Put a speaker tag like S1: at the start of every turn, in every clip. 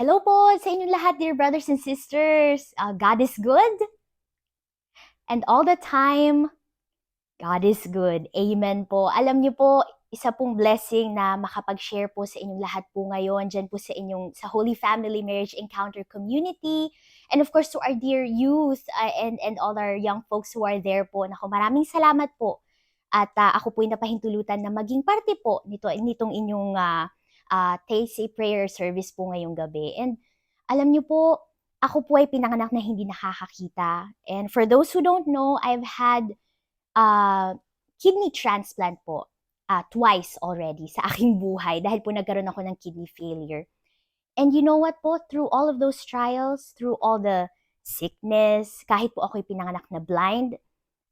S1: Hello po sa inyong lahat, dear brothers and sisters. God is good, and all the time, God is good. Amen po. Alam niyo po, isa pong blessing na makapag-share po sa inyong lahat po ngayon, dyan po sa Holy Family Marriage Encounter community, and of course to our dear youth and all our young folks who are there po. Naku, maraming salamat po. At ako po ay napahintulutan na maging parte po nitong inyong Taste a Prayer service po ngayong gabi. And alam niyo po, ako po ay pinanganak na hindi nakakakita. And for those who don't know, I've had kidney transplant po twice already sa aking buhay dahil po nagkaroon ako ng kidney failure. And you know what po, through all of those trials, through all the sickness, kahit po ako'y pinanganak na blind,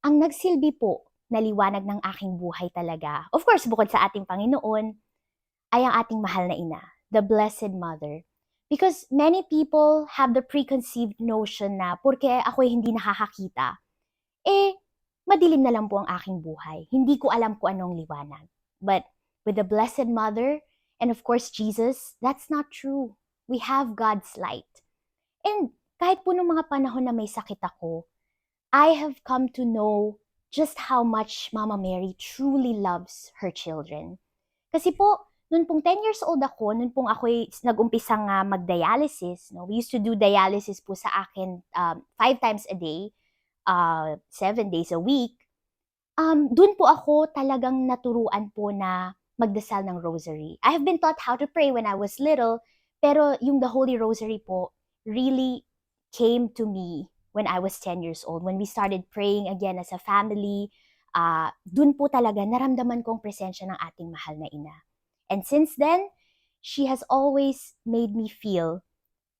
S1: ang nagsilbi po na liwanag ng aking buhay talaga, of course, bukod sa ating Panginoon, ay ang ating mahal na ina, the Blessed Mother. Because many people have the preconceived notion na porke ako'y hindi nakakakita, madilim na lang po ang aking buhay. Hindi ko alam kung anong liwanag. But with the Blessed Mother, and of course Jesus, that's not true. We have God's light. And kahit po nung mga panahon na may sakit ako, I have come to know just how much Mama Mary truly loves her children. Kasi po, noon pong 10 years old ako, noon pong ako'y nag-umpisang mag-dialysis, no? We used to do dialysis po sa akin 5 times a day, 7 days a week. Dun po ako talagang naturuan po na magdasal ng rosary. I have been taught how to pray when I was little, pero yung the Holy Rosary po really came to me when I was 10 years old. When we started praying again as a family, dun po talaga naramdaman kong presensya ng ating mahal na ina. And since then, she has always made me feel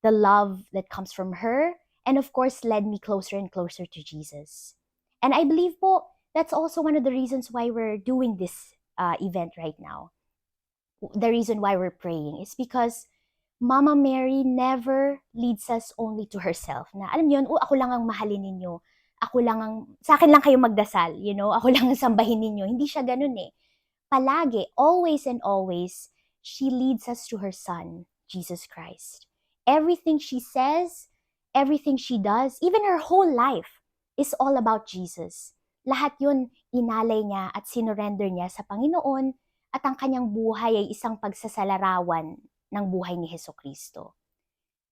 S1: the love that comes from her, and of course, led me closer and closer to Jesus. And I believe po, that's also one of the reasons why we're doing this event right now. The reason why we're praying is because Mama Mary never leads us only to herself. Na alam niyo yun, ako lang ang mahalin ninyo. Sa akin lang kayo magdasal, ako lang ang sambahin ninyo. Hindi siya ganun eh. Palagi, always and always, she leads us to her Son, Jesus Christ. Everything she says, everything she does, even her whole life, is all about Jesus. Lahat yun inalay niya at sinurrender niya sa Panginoon at ang kanyang buhay ay isang pagsasalarawan ng buhay ni Jesucristo.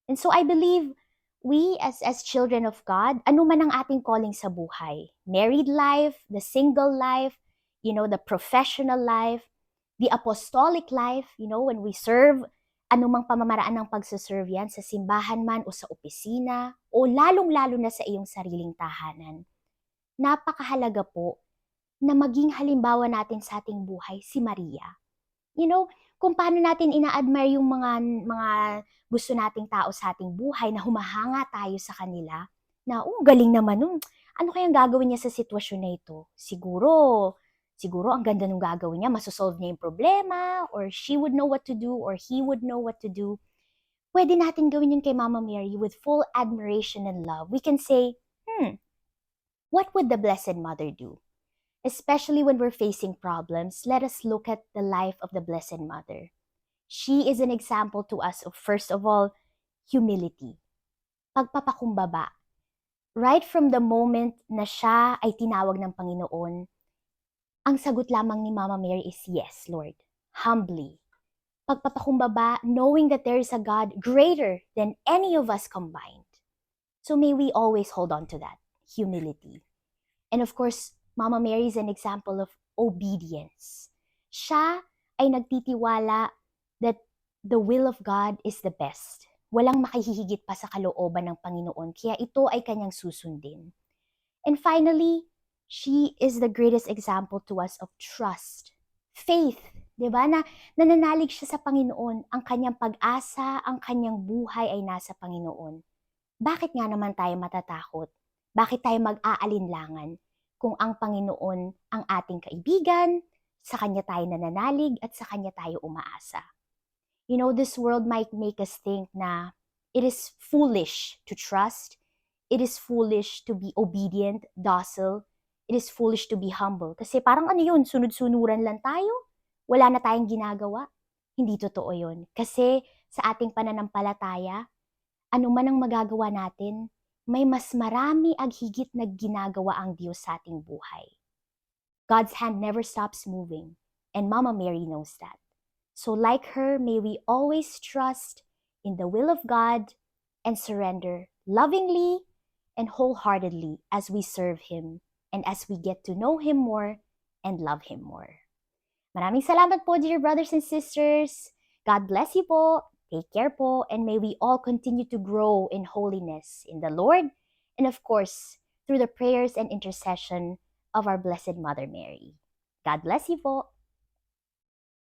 S1: And so I believe we as children of God, ano man ang ating calling sa buhay, married life, the single life, the professional life, the apostolic life, when we serve, anumang pamamaraan ng pagsaserve yan, sa simbahan man o sa opisina, o lalong-lalo na sa iyong sariling tahanan. Napakahalaga po na maging halimbawa natin sa ating buhay si Maria. Kung paano natin ina-admire yung mga gusto nating tao sa ating buhay na humahanga tayo sa kanila, na galing naman nun. Ano kayang gagawin niya sa sitwasyon na ito? Siguro ang ganda nung gagawin niya, masosolve niya yung problema, or she would know what to do, or he would know what to do. Pwede natin gawin yun kay Mama Mary with full admiration and love. We can say, what would the Blessed Mother do? Especially when we're facing problems, let us look at the life of the Blessed Mother. She is an example to us of, first of all, humility. Pagpapakumbaba. Right from the moment na siya ay tinawag ng Panginoon, ang sagot lamang ni Mama Mary is, yes, Lord. Humbly. Pagpapakumbaba, knowing that there is a God greater than any of us combined. So may we always hold on to that, humility. And of course, Mama Mary is an example of obedience. Siya ay nagtitiwala that the will of God is the best. Walang makahihigit pa sa kalooban ng Panginoon, kaya ito ay kanyang susundin. And finally, she is the greatest example to us of trust, faith, di ba? Na nananalig siya sa Panginoon, ang kanyang pag-asa, ang kanyang buhay ay nasa Panginoon. Bakit nga naman tayo matatakot? Bakit tayo mag-aalinlangan? Kung ang Panginoon ang ating kaibigan, sa Kanya tayo nananalig at sa Kanya tayo umaasa. This world might make us think na it is foolish to trust, it is foolish to be obedient, docile, it is foolish to be humble. Kasi parang sunod-sunuran lang tayo, wala na tayong ginagawa. Hindi totoo yun. Kasi sa ating pananampalataya, ano man ang magagawa natin, may mas marami ag higit na ginagawa ang Diyos sa ating buhay. God's hand never stops moving, and Mama Mary knows that. So like her, may we always trust in the will of God and surrender lovingly and wholeheartedly as we serve Him and as we get to know Him more and love Him more. Maraming salamat po, dear brothers and sisters. God bless you po. Take care po, and may we all continue to grow in holiness in the Lord, and of course, through the prayers and intercession of our Blessed Mother Mary. God bless you po.